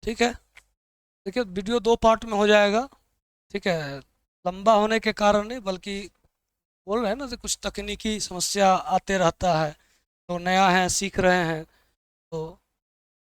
ठीक है। देखिए वीडियो 2 पार्ट में हो जाएगा। ठीक है, लंबा होने के कारण नहीं, बल्कि बोल रहे हैं ना कि कुछ तकनीकी समस्या आते रहता है, तो नया है, सीख रहे हैं, तो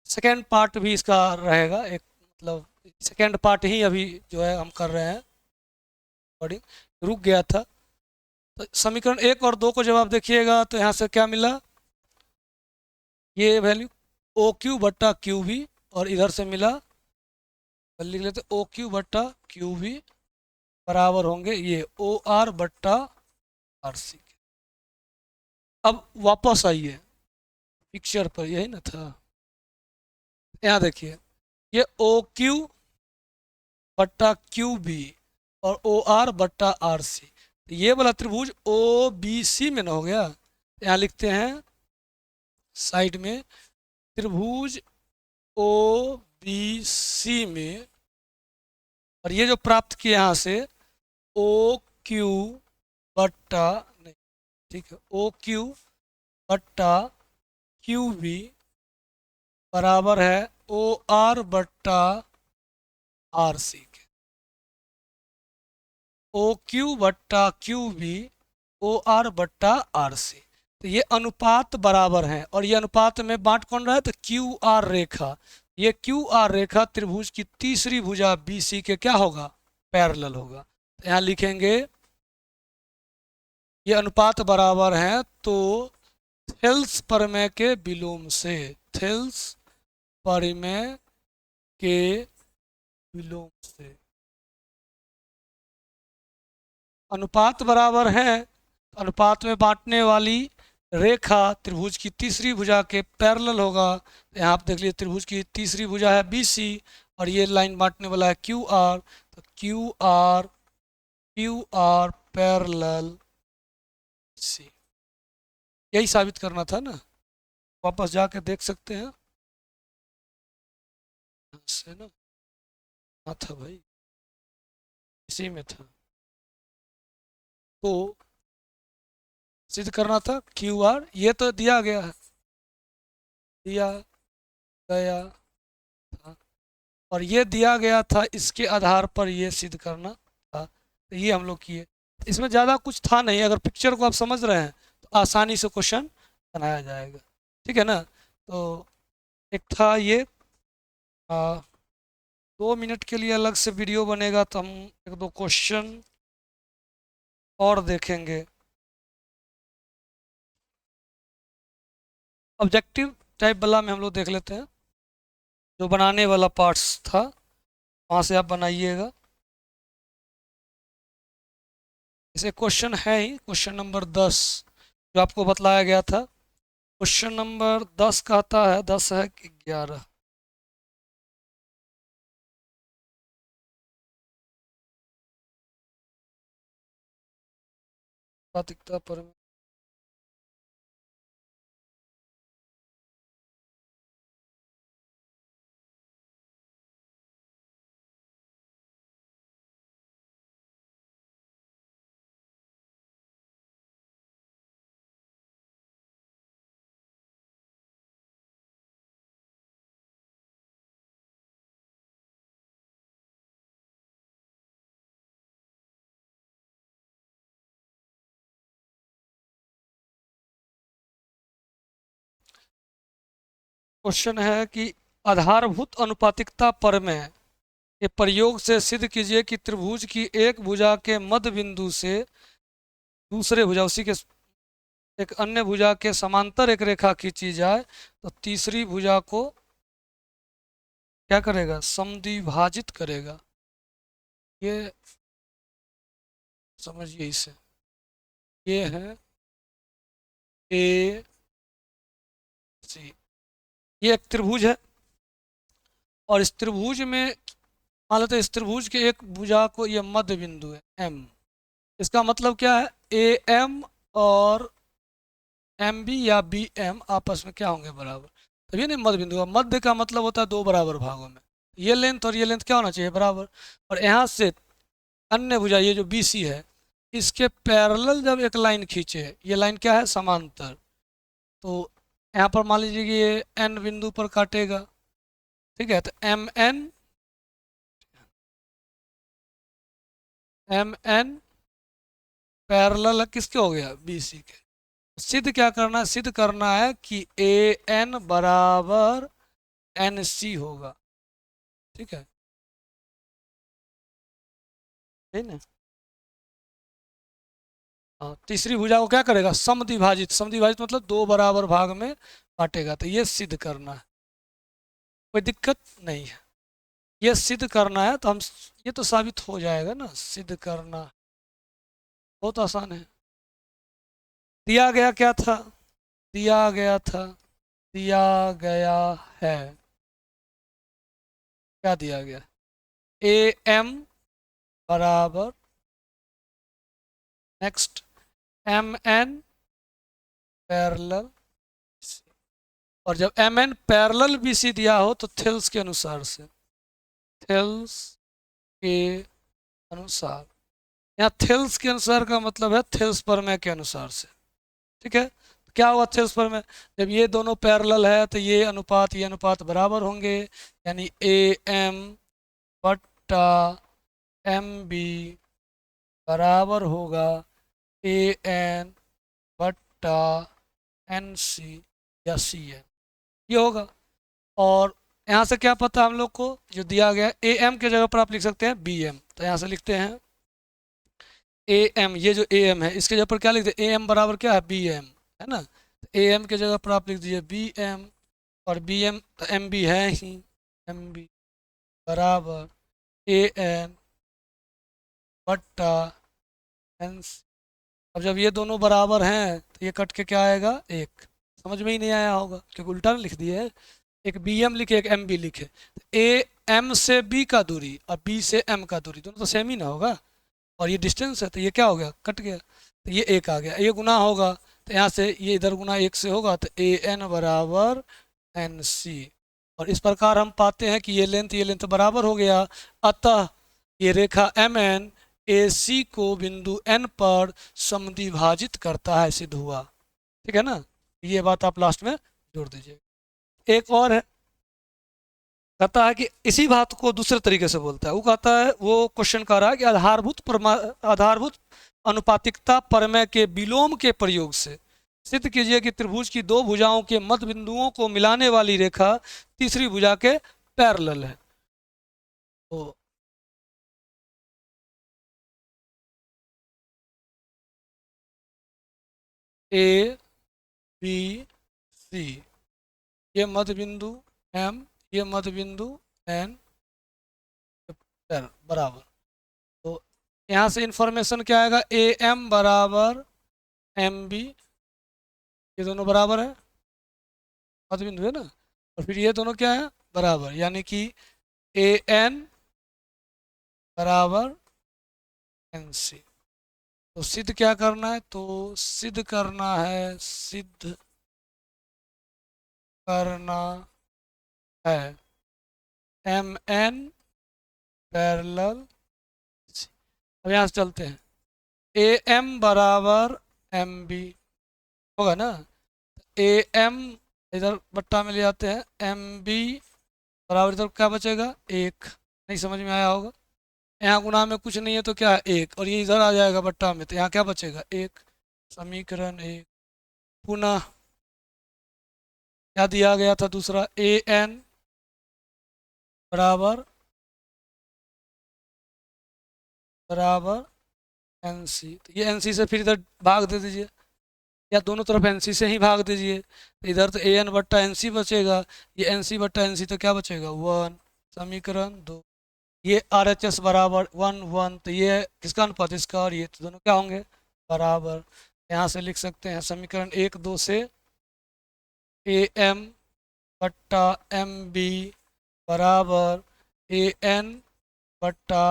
सेकेंड पार्ट भी इसका रहेगा एक, मतलब सेकेंड पार्ट ही अभी जो है हम कर रहे हैं रिकॉर्डिंग। रुक गया था। तो समीकरण 1 और 2 को जब आप देखिएगा तो यहाँ से क्या मिला, ये वैल्यू ओ क्यू बट्टा क्यू बी, और इधर से मिला, लिख लेते ओ क्यू बट्टा क्यू बी बराबर होंगे ये ओ आर बट्टा आर सी। अब वापस आइए पिक्चर पर, यही ना था। यहाँ देखिए, ये ओ क्यू बट्टा क्यू बी और ओ आर बट्टा आर सी, ये वाला त्रिभुज ओ बी सी में ना हो गया। यहाँ लिखते हैं साइड में, त्रिभुज ओ बी सी में, और ये जो प्राप्त किए यहाँ से ओ क्यू बट्टा, नहीं ठीक है, ओ क्यू बट्टा क्यू बी बराबर है ओ आर बट्टा आर सी के। ओ क्यू बट्टा क्यू बी ओ आर बट्टा आर सी, तो ये अनुपात बराबर हैं, और ये अनुपात में बांट कौन रहा है, तो क्यू आर रेखा, ये क्यू आर रेखा त्रिभुज की तीसरी भुजा बी सी के क्या होगा, पैरेलल होगा। तो यहाँ लिखेंगे ये अनुपात बराबर है, तो थेल्स प्रमेय के विलोम से, थेल्स प्रमेय के विलोम से अनुपात बराबर है, अनुपात में बांटने वाली रेखा त्रिभुज की तीसरी भुजा के पैरेलल होगा। यहाँ आप देख लीजिए त्रिभुज की तीसरी भुजा है बी सी, और ये लाइन बांटने वाला है क्यू आर, तो क्यू आर पैरेलल सी, यही साबित करना था ना। वापस जाके देख सकते हैं, से ना, हाँ था भाई, इसी में था। तो सिद्ध करना था क्यू आर, ये तो दिया गया है, दिया गया था, और ये दिया गया था, इसके आधार पर ये सिद्ध करना था, तो ये हम लोग किए। इसमें ज़्यादा कुछ था नहीं, अगर पिक्चर को आप समझ रहे हैं तो आसानी से क्वेश्चन बनाया जाएगा। ठीक है ना। तो एक था ये, 2 मिनट के लिए अलग से वीडियो बनेगा, तो हम 1-2 क्वेश्चन और देखेंगे। ऑब्जेक्टिव टाइप वाला में हम लोग देख लेते हैं, जो बनाने वाला पार्ट्स था वहाँ से आप बनाइएगा। इसे क्वेश्चन है ही, क्वेश्चन नंबर 10 जो आपको बतलाया गया था। क्वेश्चन नंबर 10 कहता है, 10 है कि 11, प्रातिकता पर। क्वेश्चन है कि आधारभूत अनुपातिकता प्रमेय के प्रयोग से सिद्ध कीजिए कि त्रिभुज की एक भुजा के मध्य बिंदु से दूसरे भुजा, उसी के एक अन्य भुजा के समांतर एक रेखा खींची जाए, तो तीसरी भुजा को क्या करेगा, समद्विभाजित करेगा। ये समझिए इसे, ये है ए सी, ये एक त्रिभुज है, और इस त्रिभुज में मान लेते हैं इस त्रिभुज के एक भुजा को ये मध्य बिंदु है एम, इसका मतलब क्या है, ए एम और एम बी या बी एम आपस में क्या होंगे, बराबर। तभी नहीं मध्य बिंदु, मध्य का मतलब होता है 2 बराबर भागों में, ये लेंथ और ये लेंथ क्या होना चाहिए, बराबर। और यहाँ से अन्य भुजा ये जो बी सी है, इसके पैरेलल जब एक लाइन खींचे, ये लाइन क्या है, समांतर, तो यहाँ पर मान लीजिए कि ये एन बिंदु पर काटेगा, ठीक है, तो एम एन पैरेलल किसके हो गया, बी सी के। सिद्ध क्या करना है, सिद्ध करना है कि ए एन बराबर एन सी होगा। ठीक है, है ना। हाँ, तीसरी भुजा को क्या करेगा, समद्विभाजित, समद्विभाजित मतलब दो बराबर भाग में बांटेगा, तो ये सिद्ध करना है, कोई दिक्कत नहीं है। ये सिद्ध करना है तो हम, ये तो साबित हो जाएगा ना, सिद्ध करना बहुत आसान है। दिया गया क्या था, दिया गया था, दिया गया है, क्या दिया गया, ए एम बराबर, नेक्स्ट एम एन पैरेलल, और जब M N parallel B C दिया हो तो थेल्स के अनुसार से, थेल्स के अनुसार, यहाँ थेल्स के अनुसार का मतलब है थेल्स प्रमेय के अनुसार से। ठीक है, क्या हुआ थेल्स प्रमेय, जब ये दोनों पैरेलल है तो ये अनुपात बराबर होंगे, यानी ए एम बट्टा एम बी बराबर होगा ए एन बट्टा एन सी या सी एन, ये होगा। और यहाँ से क्या पता हम लोग को, जो दिया गया ए एम के जगह पर आप लिख सकते हैं बी एम, तो यहाँ से लिखते हैं ए एम, ये जो ए एम है इसके जगह पर क्या लिखते हैं, ए एम बराबर क्या है, बी एम, है ना। ए एम के जगह पर आप लिख दीजिए बी एम, और बी एम तो एम बी है ही, एम बी बराबर ए एन बट्टा एन। अब जब ये दोनों बराबर हैं तो ये कट के क्या आएगा, एक, समझ में ही नहीं आया होगा क्योंकि उल्टा लिख दिए है, एक बी एम लिखे एक एम बी लिखे, ए एम से बी का दूरी और बी से एम का दूरी दोनों तो सेम ही ना होगा, और ये डिस्टेंस है तो ये क्या हो गया, कट गया, तो ये एक आ गया, ये गुना होगा तो यहाँ से ये इधर गुना एक से होगा, तो ए एन बराबर एन सी। और इस प्रकार हम पाते हैं कि ये लेंथ बराबर हो गया, अतः ये रेखा एम एन ए सी को बिंदु एन पर समद्विभाजित करता है, सिद्ध हुआ। ठीक है ना, ये बात आप लास्ट में जोड़ दीजिए। एक और है, कहता है कि इसी बात को दूसरे तरीके से बोलता है, वो कहता है, वो क्वेश्चन कर रहा है कि आधारभूत अनुपातिकता प्रमेय के विलोम के प्रयोग से सिद्ध कीजिए कि त्रिभुज की दो भुजाओं के मध्य बिंदुओं को मिलाने वाली रेखा तीसरी भुजा के पैरेलल है। तो ए बी सी, ये मध्य बिंदु एम, ये मध्य बिंदु एन बराबर, तो यहाँ से इंफॉर्मेशन क्या आएगा, ए एम बराबर एम बी, ये दोनों बराबर है, मध्य बिंदु है ना, और फिर ये दोनों क्या है, बराबर, यानी कि ए एन बराबर एन सी। तो सिद्ध क्या करना है, तो सिद्ध करना है, सिद्ध करना है एम एन पैरेलल, अब यहाँ से चलते हैं, ए एम बराबर एम बी होगा ना, ए एम इधर बट्टा में ले आते हैं, एम बी बराबर इधर क्या बचेगा, एक, नहीं समझ में आया होगा, यहाँ गुना में कुछ नहीं है तो क्या है, एक, और ये इधर आ जाएगा बट्टा में तो यहाँ क्या बचेगा, एक, समीकरण एक। पुनः क्या दिया गया था दूसरा, ए एन बराबर बराबर एन सी, तो ये एन सी से फिर इधर भाग दे दीजिए, या दोनों तरफ एन सी से ही भाग दीजिए, तो इधर तो ए एन बट्टा एन सी बचेगा, ये एन सी बट्टा एन सी तो क्या बचेगा, वन, समीकरण दो। ये आर एच एस बराबर वन वन, तो ये किसका अनुपात, इसका, और ये तो दोनों क्या होंगे, बराबर। यहाँ से लिख सकते हैं समीकरण एक दो से ए एम बट्टा एम बी बराबर ए एन बट्टा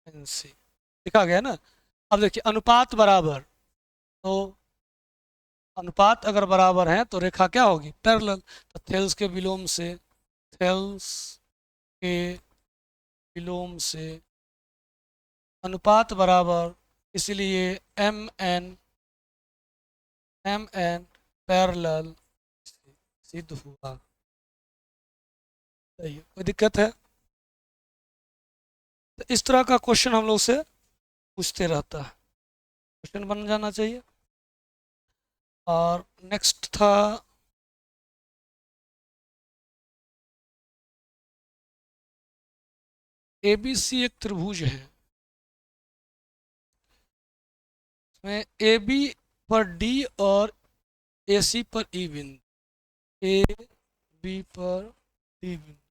एन सी, लिखा गया ना। अब देखिए अनुपात बराबर, तो अनुपात अगर बराबर है तो रेखा क्या होगी, पैरेलल, तो थेल्स के विलोम से, थेल्स के विलोम से अनुपात बराबर, इसलिए एम एन पैरेलल सिद्ध हुआ। सही है, कोई दिक्कत है? तो इस तरह का क्वेश्चन हम लोग से पूछते रहता है, क्वेश्चन बन जाना चाहिए। और नेक्स्ट था ABC एक त्रिभुज है, इसमें AB पर D और AC पर E बिंदु, AB पर D बिंदु,